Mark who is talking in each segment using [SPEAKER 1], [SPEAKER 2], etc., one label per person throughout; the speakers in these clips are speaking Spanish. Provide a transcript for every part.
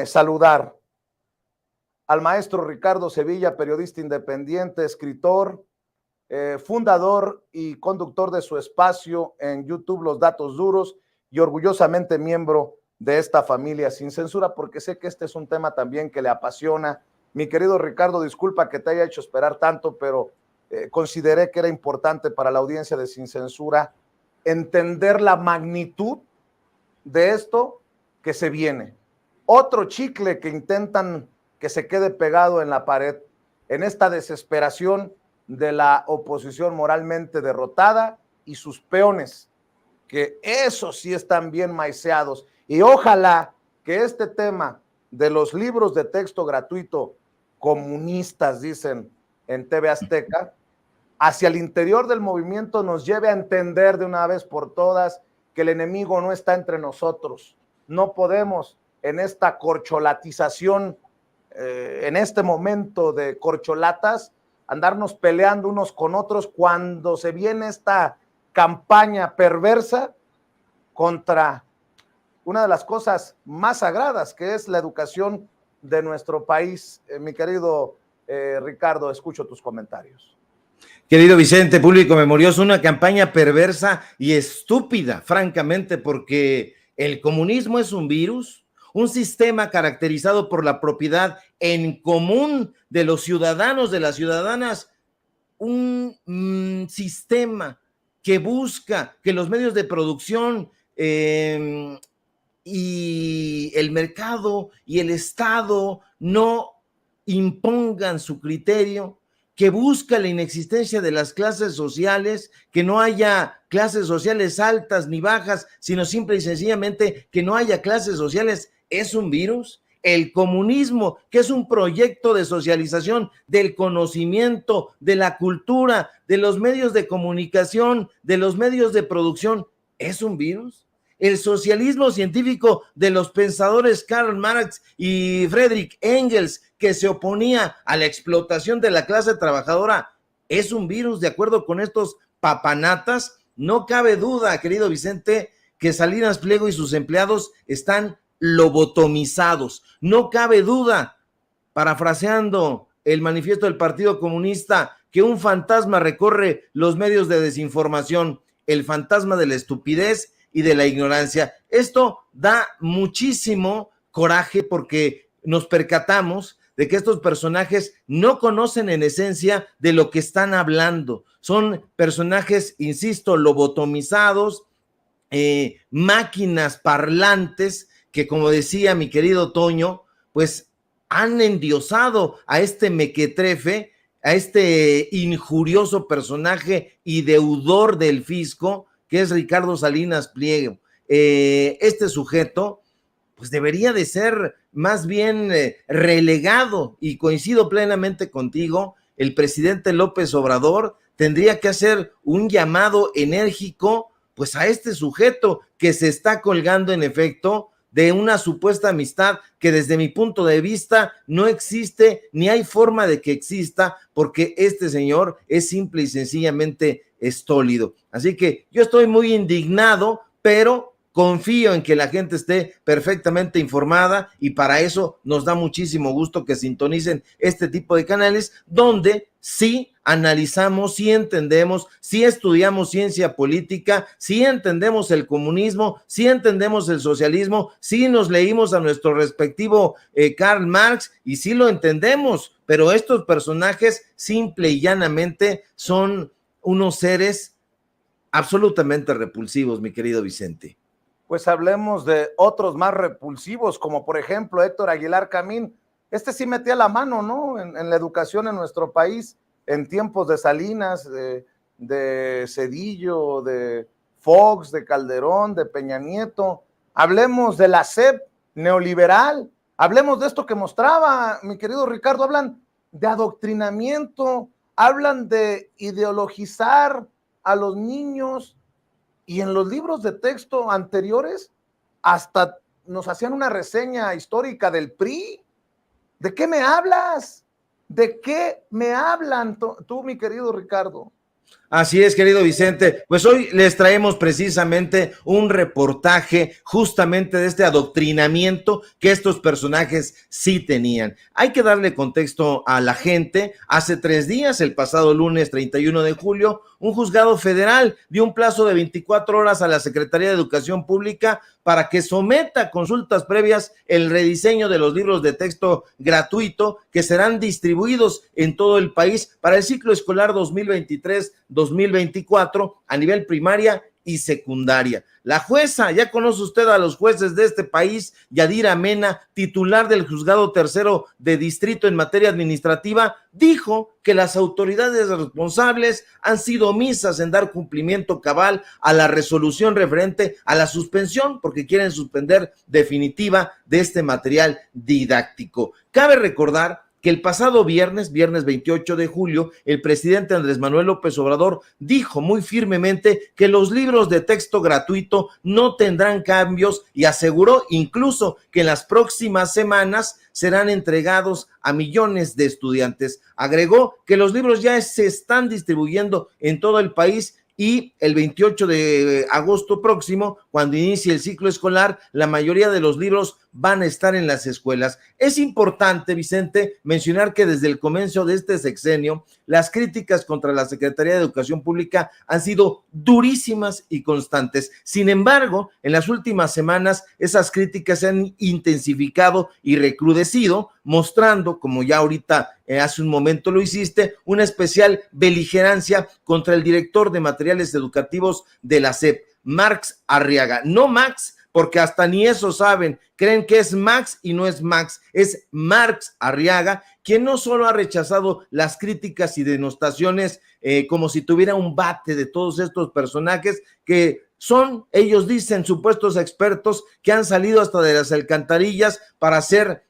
[SPEAKER 1] Permíteme saludar al maestro Ricardo Sevilla, periodista independiente, escritor, fundador y conductor de su espacio en YouTube, Los Datos Duros, y orgullosamente miembro de esta familia sin censura, porque sé que este es un tema también que le apasiona. Mi querido Ricardo, disculpa que te haya hecho esperar tanto, pero consideré que era importante para la audiencia de Sin Censura entender la magnitud de esto que se viene. Otro chicle que intentan que se quede pegado en la pared, en esta desesperación de la oposición moralmente derrotada y sus peones, que esos sí están bien maiceados. Y ojalá que este tema de los libros de texto gratuito comunistas, dicen en TV Azteca, hacia el interior del movimiento nos lleve a entender de una vez por todas que el enemigo no está entre nosotros. No podemos en esta corcholatización, en este momento de corcholatas, andarnos peleando unos con otros cuando se viene esta campaña perversa contra una de las cosas más sagradas, que es la educación de nuestro país. Mi querido Ricardo, escucho tus comentarios.
[SPEAKER 2] Querido Vicente, público memorioso, una campaña perversa y estúpida, francamente, porque el comunismo es un virus, un sistema caracterizado por la propiedad en común de los ciudadanos, de las ciudadanas, un sistema que busca que los medios de producción y el mercado y el Estado no impongan su criterio, que busca la inexistencia de las clases sociales, que no haya clases sociales altas ni bajas, sino simple y sencillamente que no haya clases sociales, es un virus. El comunismo, que es un proyecto de socialización del conocimiento, de la cultura, de los medios de comunicación, de los medios de producción, es un virus. El socialismo científico de los pensadores Karl Marx y Friedrich Engels, que se oponía a la explotación de la clase trabajadora, es un virus. De acuerdo con estos papanatas, no cabe duda, querido Vicente, que Salinas Pliego y sus empleados están lobotomizados. No cabe duda, parafraseando el manifiesto del Partido Comunista, que un fantasma recorre los medios de desinformación, el fantasma de la estupidez y de la ignorancia. Esto da muchísimo coraje porque nos percatamos de que estos personajes no conocen en esencia de lo que están hablando. Son personajes, insisto, lobotomizados, máquinas parlantes que, como decía mi querido Toño, pues han endiosado a este mequetrefe, a este injurioso personaje y deudor del fisco, que es Ricardo Salinas Pliego. Este sujeto pues debería de ser más bien relegado, y coincido plenamente contigo. El presidente López Obrador tendría que hacer un llamado enérgico pues a este sujeto que se está colgando en efecto de una supuesta amistad que desde mi punto de vista no existe, ni hay forma de que exista, porque este señor es simple y sencillamente estólido. Así que yo estoy muy indignado, pero confío en que la gente esté perfectamente informada, y para eso nos da muchísimo gusto que sintonicen este tipo de canales donde sí analizamos, sí entendemos, sí estudiamos ciencia política, sí entendemos el comunismo, sí entendemos el socialismo, sí nos leímos a nuestro respectivo Karl Marx y sí lo entendemos, pero estos personajes simple y llanamente son unos seres absolutamente repulsivos, mi querido Vicente.
[SPEAKER 1] Pues hablemos de otros más repulsivos, como por ejemplo Héctor Aguilar Camín. Este sí metía la mano, ¿no? En la educación en nuestro país, en tiempos de Salinas, de Zedillo, de Fox, de Calderón, de Peña Nieto. Hablemos de la SEP neoliberal. Hablemos de esto que mostraba, mi querido Ricardo. Hablan de adoctrinamiento, hablan de ideologizar a los niños. Y en los libros de texto anteriores hasta nos hacían una reseña histórica del PRI. ¿De qué me hablas? ¿De qué me hablan tú, mi querido Ricardo?
[SPEAKER 2] Así es, querido Vicente. Pues hoy les traemos precisamente un reportaje justamente de este adoctrinamiento que estos personajes sí tenían. Hay que darle contexto a la gente. Hace 3 días, el pasado lunes 31 de julio, un juzgado federal dio un plazo de 24 horas a la Secretaría de Educación Pública para que someta a consultas previas el rediseño de los libros de texto gratuito que serán distribuidos en todo el país para el ciclo escolar 2023-2024 a nivel primaria y secundaria. La jueza, ya conoce usted a los jueces de este país, Yadira Mena, titular del Juzgado Tercero de Distrito en materia administrativa, dijo que las autoridades responsables han sido omisas en dar cumplimiento cabal a la resolución referente a la suspensión, porque quieren suspender definitiva de este material didáctico. Cabe recordar que el pasado viernes 28 de julio, el presidente Andrés Manuel López Obrador dijo muy firmemente que los libros de texto gratuito no tendrán cambios y aseguró incluso que en las próximas semanas serán entregados a millones de estudiantes. Agregó que los libros ya se están distribuyendo en todo el país y el 28 de agosto próximo, cuando inicie el ciclo escolar, la mayoría de los libros van a estar en las escuelas. Es importante, Vicente, mencionar que desde el comienzo de este sexenio, las críticas contra la Secretaría de Educación Pública han sido durísimas y constantes. Sin embargo, en las últimas semanas, esas críticas se han intensificado y recrudecido, mostrando, como ya ahorita hace un momento lo hiciste, una especial beligerancia contra el director de materiales educativos de la SEP, Marx Arriaga. No Max, porque hasta ni eso saben, creen que es Max y no es Max, es Marx Arriaga, quien no solo ha rechazado las críticas y denostaciones como si tuviera un bate de todos estos personajes que son, ellos dicen, supuestos expertos que han salido hasta de las alcantarillas para hacer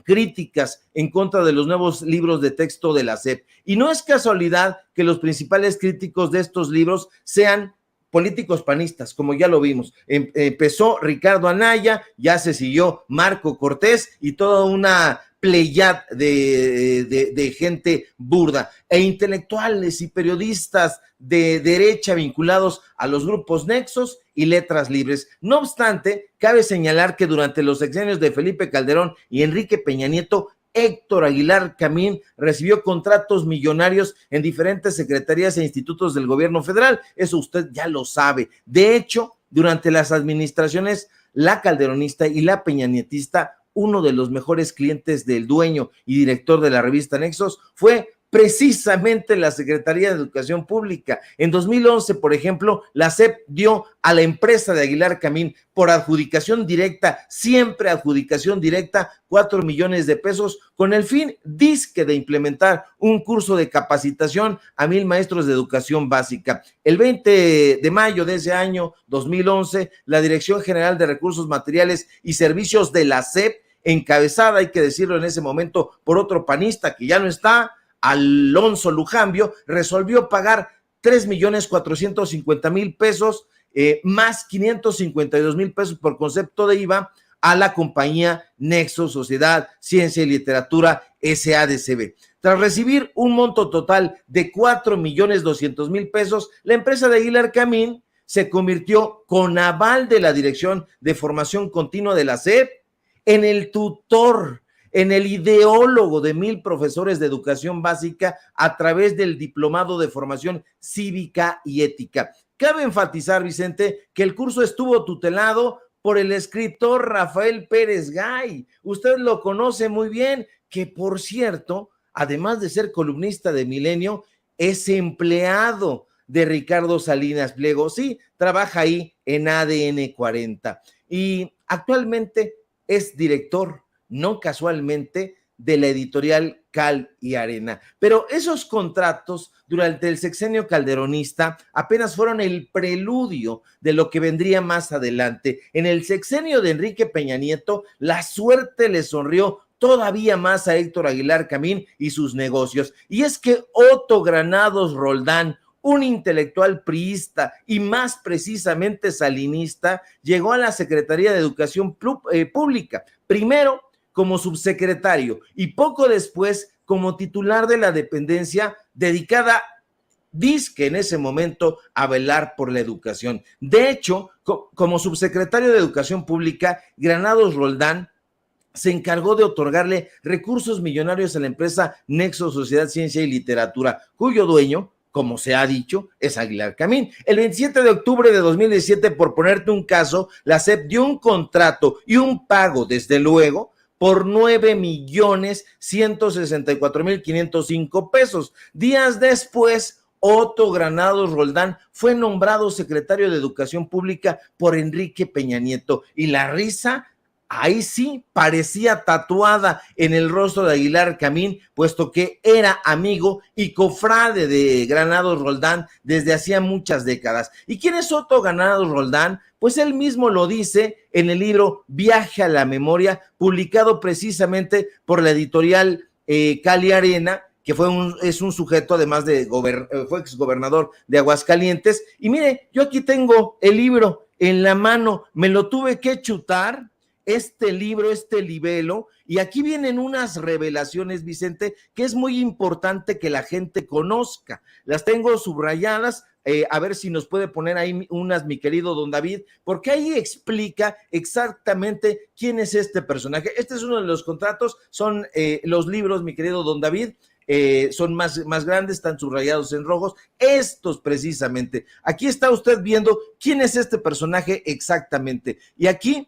[SPEAKER 2] críticas en contra de los nuevos libros de texto de la SEP. Y no es casualidad que los principales críticos de estos libros sean políticos panistas, como ya lo vimos. Empezó Ricardo Anaya, ya se siguió Marco Cortés y toda una pleyad de gente burda e intelectuales y periodistas de derecha vinculados a los grupos Nexos y Letras Libres. No obstante, cabe señalar que durante los sexenios de Felipe Calderón y Enrique Peña Nieto, Héctor Aguilar Camín recibió contratos millonarios en diferentes secretarías e institutos del gobierno federal. Eso usted ya lo sabe. De hecho, durante las administraciones, la calderonista y la peñanietista, uno de los mejores clientes del dueño y director de la revista Nexos fue precisamente la Secretaría de Educación Pública. En 2011, por ejemplo, la SEP dio a la empresa de Aguilar Camín por adjudicación directa, siempre adjudicación directa, 4 millones de pesos con el fin dizque de implementar un curso de capacitación a 1,000 maestros de educación básica. El 20 de mayo de ese año 2011, la Dirección General de Recursos Materiales y Servicios de la SEP, encabezada, hay que decirlo en ese momento, por otro panista que ya no está, Alonso Lujambio, resolvió pagar 3,450,000 pesos más 552,000 pesos por concepto de IVA a la compañía Nexo Sociedad Ciencia y Literatura SADCB. Tras recibir un monto total de 4,200,000 pesos, la empresa de Aguilar Camín se convirtió, con aval de la Dirección de Formación Continua de la SEP, en el tutor, en el ideólogo de 1,000 profesores de educación básica a través del diplomado de formación cívica y ética. Cabe enfatizar, Vicente, que el curso estuvo tutelado por el escritor Rafael Pérez Gay. Usted lo conoce muy bien, que por cierto, además de ser columnista de Milenio, es empleado de Ricardo Salinas Pliego. Sí, trabaja ahí en ADN 40 y actualmente es director, no casualmente, de la editorial Cal y Arena. Pero esos contratos durante el sexenio calderonista apenas fueron el preludio de lo que vendría más adelante. En el sexenio de Enrique Peña Nieto, la suerte le sonrió todavía más a Héctor Aguilar Camín y sus negocios. Y es que Otto Granados Roldán, un intelectual priista y más precisamente salinista, llegó a la Secretaría de Educación Pública, primero como subsecretario y poco después como titular de la dependencia dedicada dizque en ese momento a velar por la educación. De hecho, como subsecretario de Educación Pública, Granados Roldán se encargó de otorgarle recursos millonarios a la empresa Nexo Sociedad, Ciencia y Literatura, cuyo dueño, como se ha dicho, es Aguilar Camín. El 27 de octubre de 2017, por ponerte un caso, la SEP dio un contrato y un pago, desde luego, por 9,164,505 pesos. Días después, Otto Granados Roldán fue nombrado secretario de Educación Pública por Enrique Peña Nieto, y la risa ahí sí parecía tatuada en el rostro de Aguilar Camín, puesto que era amigo y cofrade de Granados Roldán desde hacía muchas décadas. ¿Y quién es Otto Granados Roldán? Pues él mismo lo dice en el libro Viaje a la Memoria, publicado precisamente por la editorial Cali Arena, que es un sujeto, además de fue exgobernador de Aguascalientes. Y mire, yo aquí tengo el libro en la mano, me lo tuve que chutar, este libro, este libelo, y aquí vienen unas revelaciones, Vicente, que es muy importante que la gente conozca. Las tengo subrayadas, a ver si nos puede poner ahí unas, mi querido don David, porque ahí explica exactamente quién es este personaje. Este es uno de los contratos, son los libros, mi querido don David, son más grandes, están subrayados en rojos, estos precisamente. Aquí está usted viendo quién es este personaje exactamente, y aquí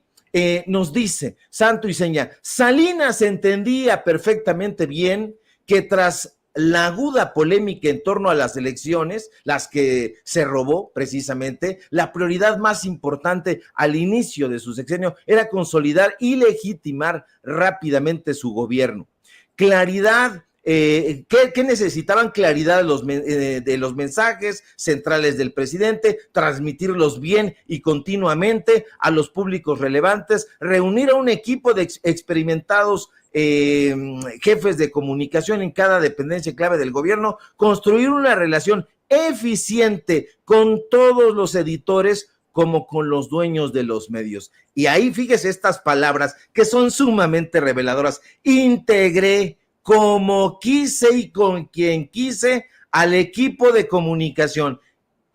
[SPEAKER 2] nos dice, santo y seña, Salinas entendía perfectamente bien que tras la aguda polémica en torno a las elecciones, las que se robó precisamente, la prioridad más importante al inicio de su sexenio era consolidar y legitimar rápidamente su gobierno. Claridad. ¿Qué necesitaban? Claridad de los mensajes centrales del presidente, transmitirlos bien y continuamente a los públicos relevantes, reunir a un equipo de experimentados jefes de comunicación en cada dependencia clave del gobierno, construir una relación eficiente con todos los editores como con los dueños de los medios. Y ahí fíjese estas palabras que son sumamente reveladoras. Integré como quise y con quien quise al equipo de comunicación.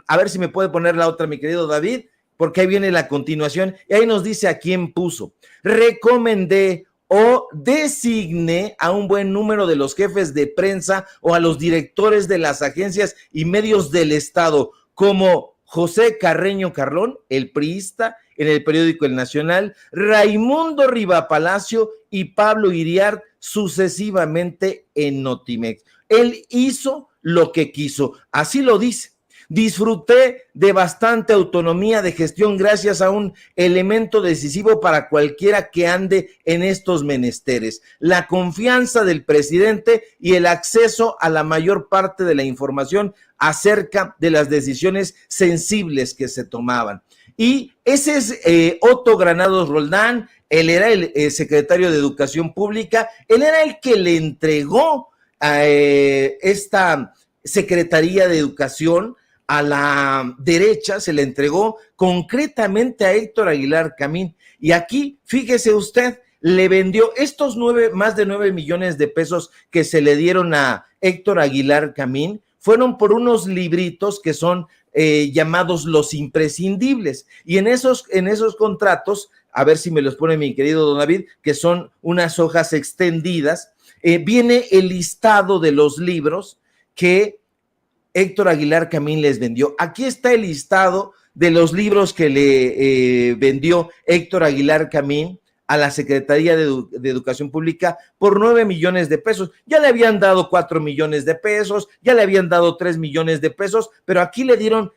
[SPEAKER 2] A ver si me puede poner la otra, mi querido David, porque ahí viene la continuación, y ahí nos dice a quién puso. Recomendé o designé a un buen número de los jefes de prensa o a los directores de las agencias y medios del Estado, como José Carreño Carlón, el priista, en el periódico El Nacional, Raimundo Rivapalacio y Pablo Iriart, sucesivamente en Notimex. Él hizo lo que quiso, así lo dice. Disfruté de bastante autonomía de gestión gracias a un elemento decisivo para cualquiera que ande en estos menesteres: la confianza del presidente y el acceso a la mayor parte de la información acerca de las decisiones sensibles que se tomaban. Y ese es Otto Granados Roldán. Él era el secretario de Educación Pública, él era el que le entregó a esta Secretaría de Educación a la derecha, se le entregó concretamente a Héctor Aguilar Camín. Y aquí, fíjese usted, le vendió estos más de 9 millones de pesos que se le dieron a Héctor Aguilar Camín, fueron por unos libritos que son llamados los imprescindibles. Y en esos contratos, a ver si me los pone mi querido don David, que son unas hojas extendidas, viene el listado de los libros que Héctor Aguilar Camín les vendió. Aquí está el listado de los libros que le vendió Héctor Aguilar Camín a la Secretaría de Educación Pública por 9 millones de pesos. Ya le habían dado 4 millones de pesos, ya le habían dado 3 millones de pesos, pero aquí le dieron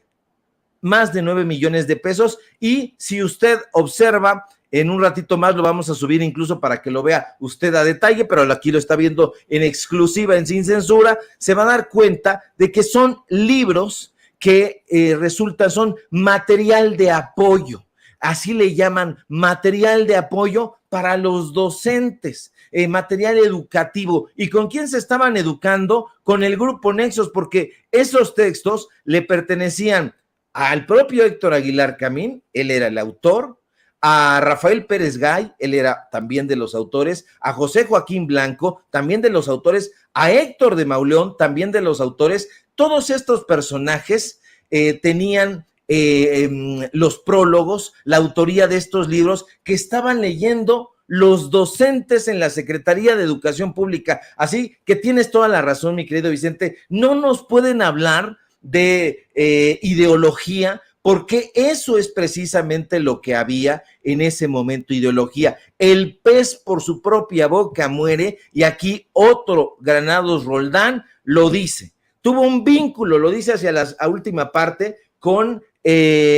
[SPEAKER 2] más de 9 millones de pesos. Y si usted observa, en un ratito más lo vamos a subir incluso para que lo vea usted a detalle, pero aquí lo está viendo en exclusiva, en Sin Censura, se va a dar cuenta de que son libros que son material de apoyo. Así le llaman, material de apoyo para los docentes, material educativo. ¿Y con quién se estaban educando? Con el grupo Nexos, porque esos textos le pertenecían al propio Héctor Aguilar Camín, él era el autor, a Rafael Pérez Gay, él era también de los autores, a José Joaquín Blanco, también de los autores, a Héctor de Mauleón, también de los autores, Todos estos personajes tenían los prólogos, la autoría de estos libros que estaban leyendo los docentes en la Secretaría de Educación Pública. Así que tienes toda la razón, mi querido Vicente, no nos pueden hablar de ideología, porque eso es precisamente lo que había en ese momento, ideología. El pez por su propia boca muere, y aquí otro Granados Roldán lo dice. Tuvo un vínculo, lo dice hacia la última parte, con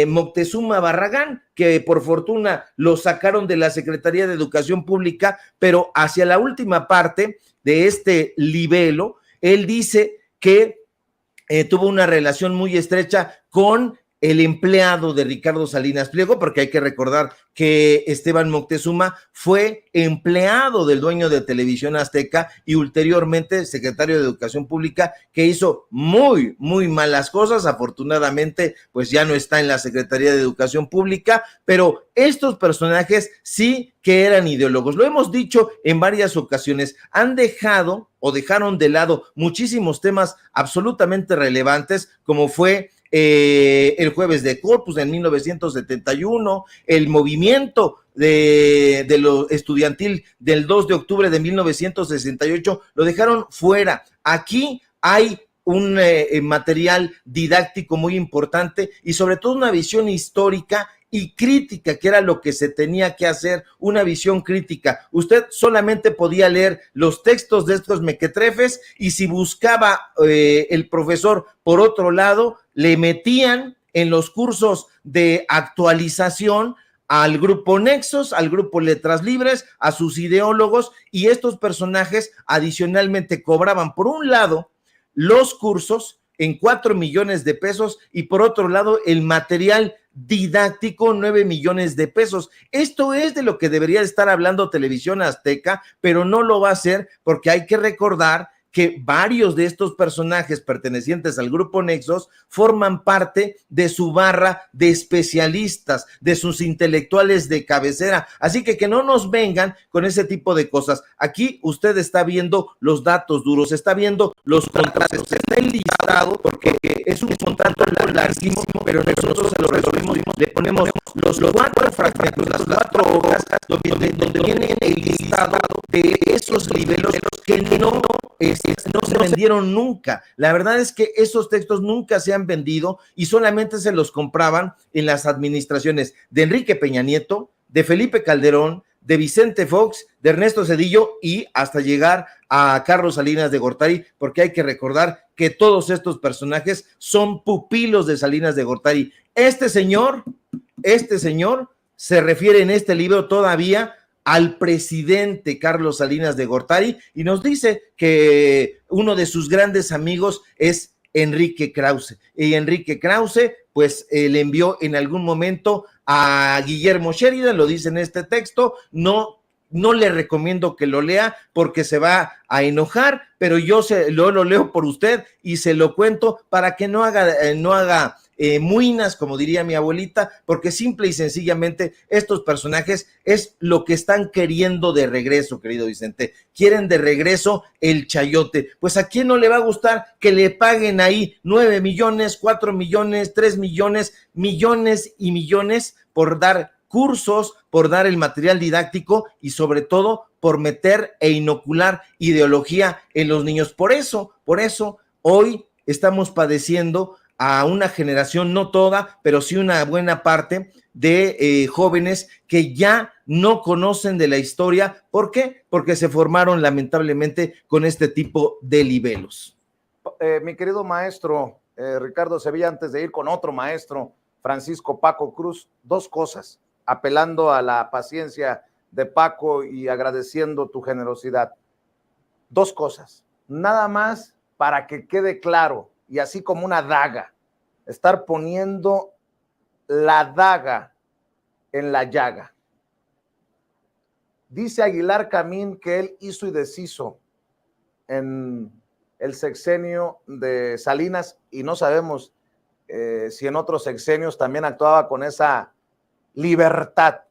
[SPEAKER 2] Moctezuma Barragán, que por fortuna lo sacaron de la Secretaría de Educación Pública, pero hacia la última parte de este libelo, él dice que tuvo una relación muy estrecha con el empleado de Ricardo Salinas Pliego, porque hay que recordar que Esteban Moctezuma fue empleado del dueño de Televisión Azteca y ulteriormente secretario de Educación Pública, que hizo muy, muy malas cosas. Afortunadamente, pues ya no está en la Secretaría de Educación Pública, pero estos personajes sí que eran ideólogos. Lo hemos dicho en varias ocasiones, han dejado o dejaron de lado muchísimos temas absolutamente relevantes, como fue el Jueves de Corpus en 1971, el movimiento de lo estudiantil del 2 de octubre de 1968, lo dejaron fuera. Aquí hay un material didáctico muy importante y sobre todo una visión histórica y crítica, que era lo que se tenía que hacer, una visión crítica. Usted solamente podía leer los textos de estos mequetrefes, y si buscaba el profesor por otro lado, le metían en los cursos de actualización al grupo Nexos, al grupo Letras Libres, a sus ideólogos, y estos personajes adicionalmente cobraban, por un lado, los cursos en 4 millones de pesos y por otro lado el material didáctico 9 millones de pesos. Esto es de lo que debería estar hablando Televisión Azteca, pero no lo va a hacer, porque hay que recordar que varios de estos personajes pertenecientes al grupo Nexos forman parte de su barra de especialistas, de sus intelectuales de cabecera. Así que no nos vengan con ese tipo de cosas. Aquí usted está viendo los datos duros, está viendo los contratos, está enlistado, porque es un contrato larguísimo, pero nosotros se lo resumimos, le ponemos los 4 fragmentos, las 4 hojas, donde viene el listado de esos niveles que no se vendieron nunca. La verdad es que esos textos nunca se han vendido y solamente se los compraban en las administraciones de Enrique Peña Nieto, de Felipe Calderón, de Vicente Fox, de Ernesto Zedillo y hasta llegar a Carlos Salinas de Gortari, porque hay que recordar que todos estos personajes son pupilos de Salinas de Gortari. Este señor se refiere en este libro todavía al presidente Carlos Salinas de Gortari y nos dice que uno de sus grandes amigos es Enrique Krause, y Enrique Krause pues le envió en algún momento a Guillermo Sheridan, lo dice en este texto. No le recomiendo que lo lea porque se va a enojar, pero yo lo leo por usted y se lo cuento para que no haga muinas, como diría mi abuelita, porque simple y sencillamente estos personajes es lo que están queriendo de regreso, querido Vicente. Quieren de regreso el chayote. Pues a quién no le va a gustar que le paguen ahí 9 millones, 4 millones, 3 millones, millones y millones por dar cursos, por dar el material didáctico y sobre todo por meter e inocular ideología en los niños. Por eso hoy estamos padeciendo a una generación, no toda, pero sí una buena parte de jóvenes que ya no conocen de la historia. ¿Por qué? Porque se formaron lamentablemente con este tipo de libelos.
[SPEAKER 1] Mi querido maestro Ricardo Sevilla, antes de ir con otro maestro, Francisco Paco Cruz, 2 cosas, apelando a la paciencia de Paco y agradeciendo tu generosidad. 2 cosas, nada más para que quede claro, y así como una daga, estar poniendo la daga en la llaga. Dice Aguilar Camín que él hizo y deshizo en el sexenio de Salinas, y no sabemos si en otros sexenios también actuaba con esa libertad.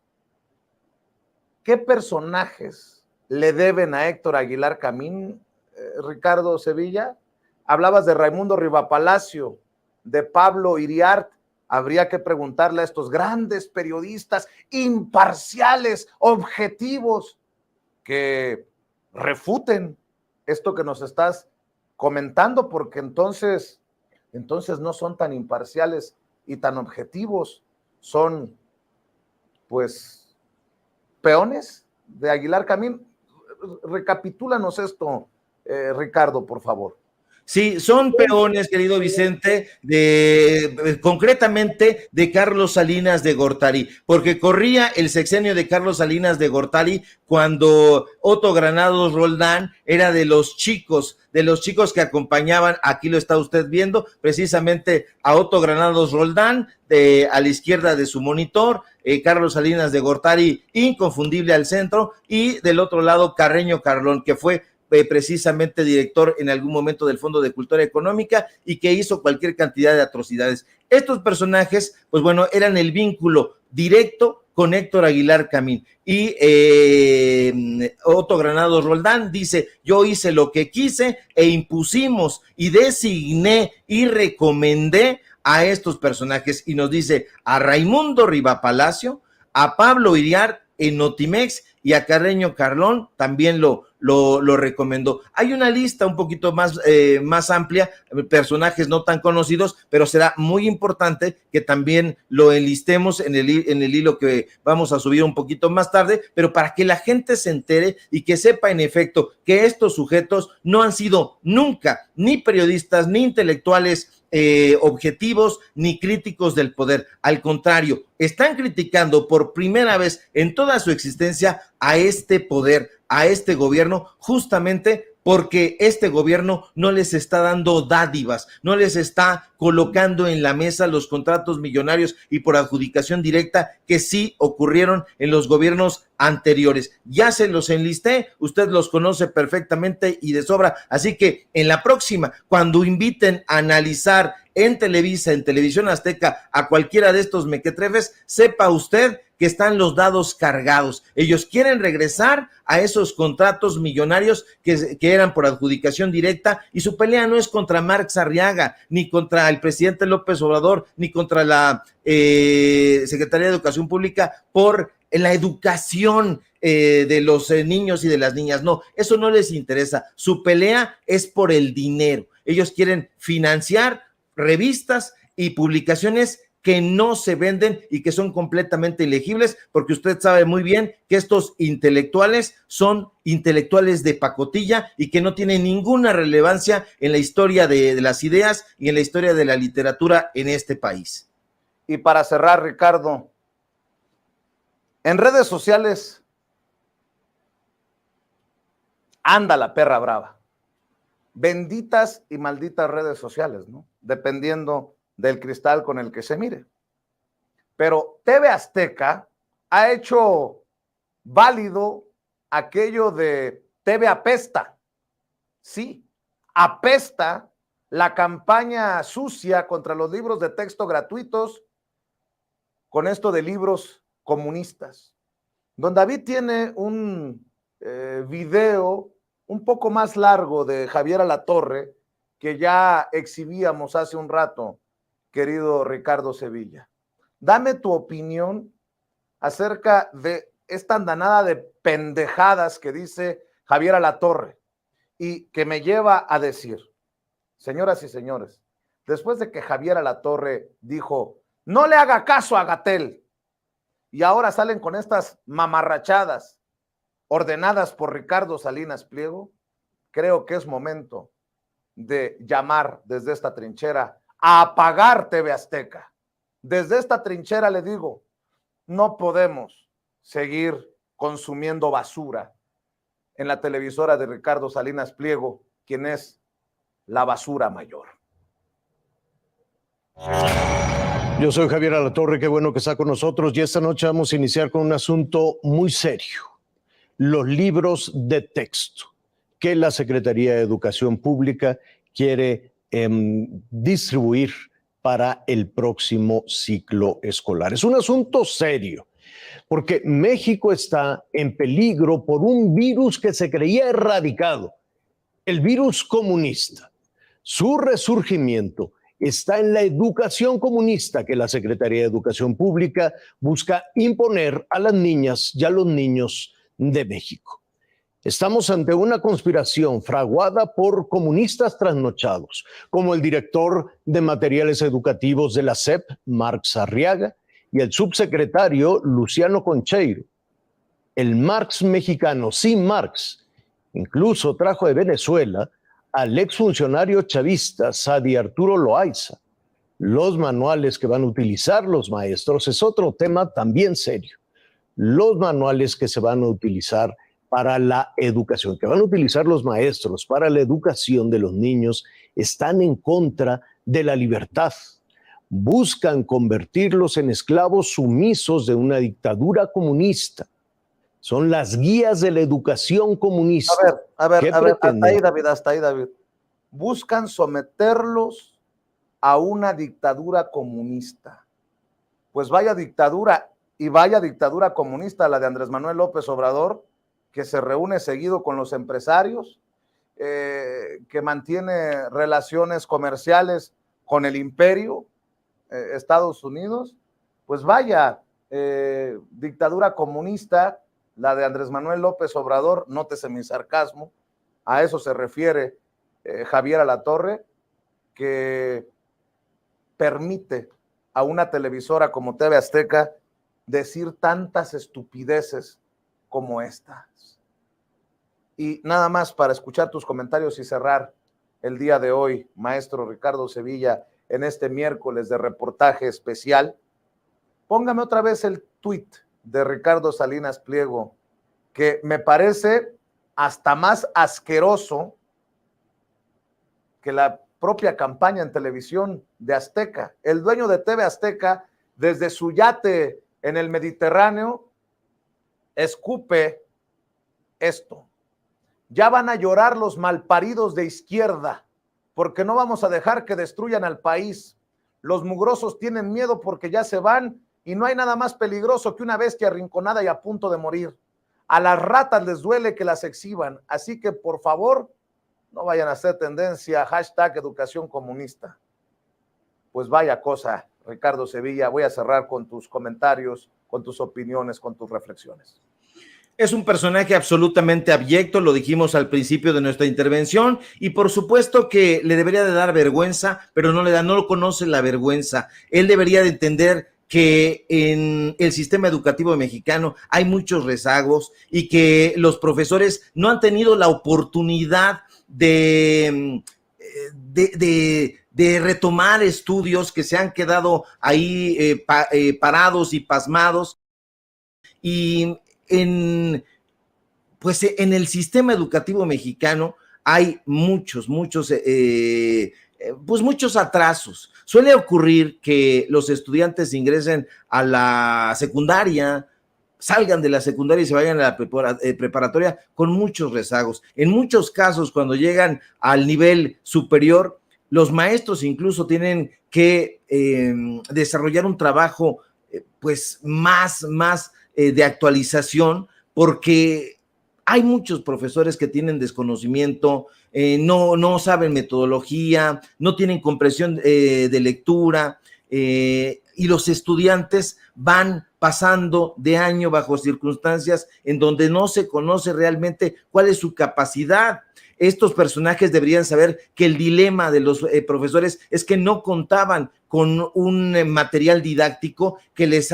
[SPEAKER 1] ¿Qué personajes le deben a Héctor Aguilar Camín, Ricardo Sevilla? Hablabas de Raimundo Rivapalacio, de Pablo Iriart. Habría que preguntarle a estos grandes periodistas imparciales, objetivos, que refuten esto que nos estás comentando, porque entonces no son tan imparciales y tan objetivos, son pues peones de Aguilar Camín. Recapitúlanos esto, Ricardo, por favor.
[SPEAKER 2] Sí, son peones, querido Vicente, concretamente de Carlos Salinas de Gortari, porque corría el sexenio de Carlos Salinas de Gortari cuando Otto Granados Roldán era de los chicos que acompañaban, aquí lo está usted viendo, precisamente a Otto Granados Roldán, a la izquierda de su monitor, Carlos Salinas de Gortari, inconfundible al centro, y del otro lado Carreño Carlón, que fue precisamente director en algún momento del Fondo de Cultura Económica y que hizo cualquier cantidad de atrocidades. Estos personajes, pues bueno, eran el vínculo directo con Héctor Aguilar Camín. Y Otto Granados Roldán dice, yo hice lo que quise e impusimos y designé y recomendé a estos personajes, y nos dice a Raimundo Rivapalacio, a Pablo Iriart en Notimex y a Carreño Carlón también lo recomendó. Hay una lista un poquito más amplia, personajes no tan conocidos, pero será muy importante que también lo enlistemos en el hilo que vamos a subir un poquito más tarde, pero para que la gente se entere y que sepa en efecto que estos sujetos no han sido nunca ni periodistas ni intelectuales objetivos ni críticos del poder. Al contrario, están criticando por primera vez en toda su existencia a este poder, a este gobierno, justamente porque este gobierno no les está dando dádivas, no les está colocando en la mesa los contratos millonarios y por adjudicación directa que sí ocurrieron en los gobiernos anteriores. Ya se los enlisté, usted los conoce perfectamente y de sobra, así que en la próxima, cuando inviten a analizar en Televisa, en Televisión Azteca, a cualquiera de estos mequetrefes, sepa usted que están los dados cargados. Ellos quieren regresar a esos contratos millonarios que eran por adjudicación directa, y su pelea no es contra Marx Arriaga, ni contra el presidente López Obrador, ni contra la Secretaría de Educación Pública por la educación de los niños y de las niñas. No, eso no les interesa. Su pelea es por el dinero. Ellos quieren financiar revistas y publicaciones que no se venden y que son completamente ilegibles, porque usted sabe muy bien que estos intelectuales son intelectuales de pacotilla y que no tienen ninguna relevancia en la historia de las ideas y en la historia de la literatura en este país.
[SPEAKER 1] Y para cerrar, Ricardo, en redes sociales anda la perra brava. Benditas y malditas redes sociales, ¿no? Dependiendo del cristal con el que se mire. Pero TV Azteca ha hecho válido aquello de TV apesta. Sí, apesta la campaña sucia contra los libros de texto gratuitos con esto de libros comunistas. Don David tiene un video un poco más largo de Javier Alatorre que ya exhibíamos hace un rato, querido Ricardo Sevilla. Dame tu opinión acerca de esta andanada de pendejadas que dice Javier Alatorre y que me lleva a decir, señoras y señores, después de que Javier Alatorre dijo, no le haga caso a Gatell, y ahora salen con estas mamarrachadas ordenadas por Ricardo Salinas Pliego, creo que es momento de llamar desde esta trinchera a apagar TV Azteca. Desde esta trinchera le digo, no podemos seguir consumiendo basura en la televisora de Ricardo Salinas Pliego, quien es la basura mayor.
[SPEAKER 3] Yo soy Javier Alatorre, qué bueno que está con nosotros, y esta noche vamos a iniciar con un asunto muy serio: los libros de texto que la Secretaría de Educación Pública quiere distribuir para el próximo ciclo escolar. Es un asunto serio, porque México está en peligro por un virus que se creía erradicado, el virus comunista. Su resurgimiento está en la educación comunista que la Secretaría de Educación Pública busca imponer a las niñas y a los niños de México. Estamos ante una conspiración fraguada por comunistas trasnochados, como el director de materiales educativos de la SEP, Marx Arriaga, y el subsecretario Luciano Concheiro. El Marx mexicano, sin Marx, incluso trajo de Venezuela al exfuncionario chavista Sadi Arturo Loaiza. Los manuales que van a utilizar los maestros es otro tema también serio. Los manuales que se van a utilizar para la educación, que van a utilizar los maestros para la educación de los niños, están en contra de la libertad. Buscan convertirlos en esclavos sumisos de una dictadura comunista. Son las guías de la educación comunista.
[SPEAKER 1] A ver, hasta ahí, David. Buscan someterlos a una dictadura comunista. Pues vaya dictadura, y vaya dictadura comunista la de Andrés Manuel López Obrador, que se reúne seguido con los empresarios, que mantiene relaciones comerciales con el imperio, Estados Unidos. Pues vaya dictadura comunista la de Andrés Manuel López Obrador, nótese mi sarcasmo, a eso se refiere Javier Alatorre, que permite a una televisora como TV Azteca decir tantas estupideces como estas. Y nada más para escuchar tus comentarios y cerrar el día de hoy, maestro Ricardo Sevilla, en este miércoles de reportaje especial, póngame otra vez el tuit de Ricardo Salinas Pliego, que me parece hasta más asqueroso que la propia campaña en televisión de Azteca. El dueño de TV Azteca, desde su yate en el Mediterráneo, escupe esto: ya van a llorar los malparidos de izquierda, porque no vamos a dejar que destruyan al país. Los mugrosos tienen miedo porque ya se van, y no hay nada más peligroso que una bestia arrinconada y a punto de morir. A las ratas les duele que las exhiban, así que por favor, no vayan a hacer tendencia, #educación comunista. Pues vaya cosa, Ricardo Sevilla, voy a cerrar con tus comentarios, con tus opiniones, con tus reflexiones.
[SPEAKER 2] Es un personaje absolutamente abyecto, lo dijimos al principio de nuestra intervención, y por supuesto que le debería de dar vergüenza, pero no lo conoce la vergüenza. Él debería de entender que en el sistema educativo mexicano hay muchos rezagos y que los profesores no han tenido la oportunidad de retomar estudios, que se han quedado ahí parados y pasmados. Y en el sistema educativo mexicano hay muchos atrasos. Suele ocurrir que los estudiantes ingresen a la secundaria, salgan de la secundaria y se vayan a la preparatoria con muchos rezagos. En muchos casos, cuando llegan al nivel superior, los maestros incluso tienen que desarrollar un trabajo más de actualización, porque hay muchos profesores que tienen desconocimiento, no saben metodología, no tienen comprensión de lectura, y los estudiantes van pasando de año bajo circunstancias en donde no se conoce realmente cuál es su capacidad. Estos personajes deberían saber que el dilema de los profesores es que no contaban con un material didáctico que les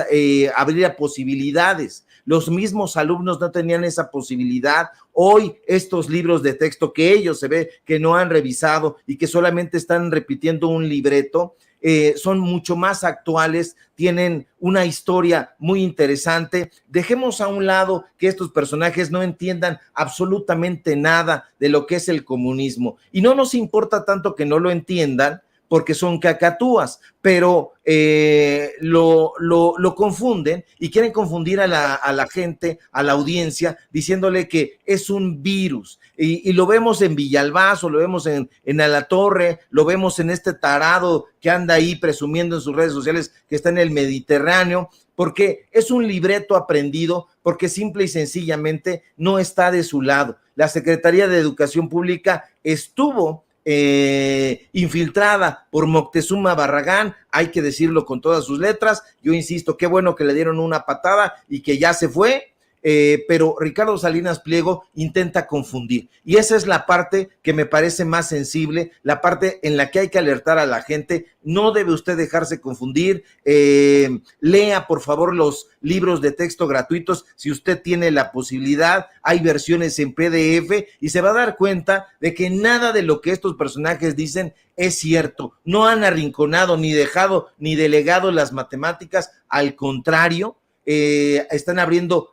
[SPEAKER 2] abriera posibilidades. Los mismos alumnos no tenían esa posibilidad. Hoy estos libros de texto que ellos se ve que no han revisado y que solamente están repitiendo un libreto, son mucho más actuales, tienen una historia muy interesante. Dejemos a un lado que estos personajes no entiendan absolutamente nada de lo que es el comunismo, y no nos importa tanto que no lo entiendan, porque son cacatúas, pero lo confunden y quieren confundir a la gente, a la audiencia, diciéndole que es un virus. Y lo vemos en Villalbazo, lo vemos en Alatorre, lo vemos en este tarado que anda ahí presumiendo en sus redes sociales que está en el Mediterráneo, porque es un libreto aprendido, porque simple y sencillamente no está de su lado. La Secretaría de Educación Pública estuvo infiltrada por Moctezuma Barragán, hay que decirlo con todas sus letras. Yo insisto, qué bueno que le dieron una patada y que ya se fue. Pero Ricardo Salinas Pliego intenta confundir, y esa es la parte que me parece más sensible, la parte en la que hay que alertar a la gente. No debe usted dejarse confundir. Lea por favor los libros de texto gratuitos si usted tiene la posibilidad. Hay versiones en PDF y se va a dar cuenta de que nada de lo que estos personajes dicen es cierto. No han arrinconado ni dejado ni delegado las matemáticas, al contrario, están abriendo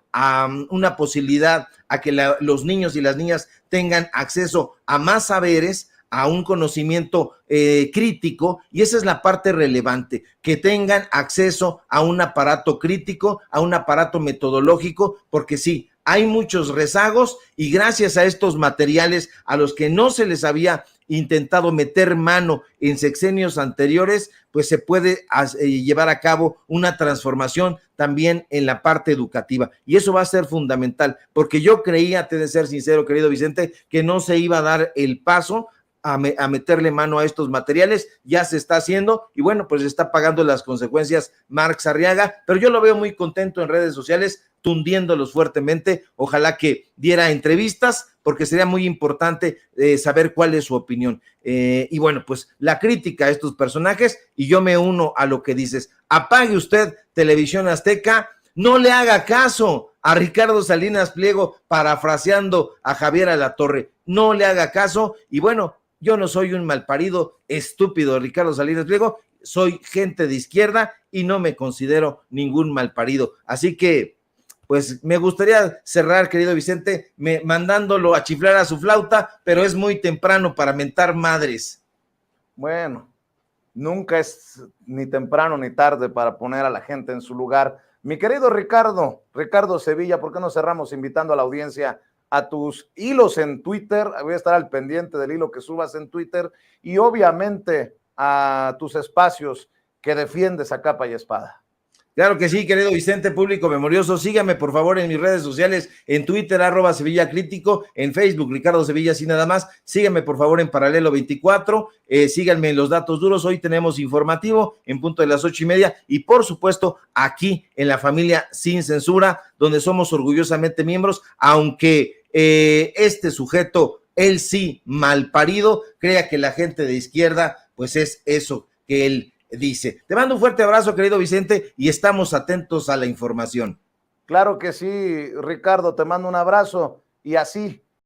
[SPEAKER 2] una posibilidad a que los niños y las niñas tengan acceso a más saberes, a un conocimiento crítico, y esa es la parte relevante, que tengan acceso a un aparato crítico, a un aparato metodológico, porque sí, hay muchos rezagos, y gracias a estos materiales a los que no se les había intentado meter mano en sexenios anteriores, pues se puede llevar a cabo una transformación también en la parte educativa, y eso va a ser fundamental, porque yo creía, te de ser sincero, querido Vicente, que no se iba a dar el paso a meterle mano a estos materiales. Ya se está haciendo, y bueno, pues está pagando las consecuencias Marx Arriaga, pero yo lo veo muy contento en redes sociales, tundiéndolos fuertemente. Ojalá que diera entrevistas, porque sería muy importante saber cuál es su opinión. Y bueno, pues la crítica a estos personajes, y yo me uno a lo que dices. Apague usted Televisión Azteca, no le haga caso a Ricardo Salinas Pliego parafraseando a Javier Alatorre, no le haga caso. Y bueno, yo no soy un malparido estúpido, Ricardo Salinas Pliego, soy gente de izquierda y no me considero ningún malparido. Así que, pues me gustaría cerrar, querido Vicente, mandándolo a chiflar a su flauta, pero es muy temprano para mentar madres.
[SPEAKER 1] Bueno, nunca es ni temprano ni tarde para poner a la gente en su lugar. Mi querido Ricardo Sevilla, ¿por qué no cerramos invitando a la audiencia a tus hilos en Twitter? Voy a estar al pendiente del hilo que subas en Twitter, y obviamente a tus espacios que defiendes a capa y espada.
[SPEAKER 2] Claro que sí, querido Vicente, público memorioso. Síganme por favor en mis redes sociales, en Twitter, @Sevilla Crítico, en Facebook, Ricardo Sevilla, así nada más. Síganme por favor en Paralelo 24, síganme en Los Datos Duros. Hoy tenemos informativo en punto de las 8:30, y por supuesto aquí en la familia Sin Censura, donde somos orgullosamente miembros, aunque este sujeto, él sí, malparido, crea que la gente de izquierda, pues es eso que él dice. Te mando un fuerte abrazo, querido Vicente, y estamos atentos a la información.
[SPEAKER 1] Claro que sí, Ricardo, te mando un abrazo, y así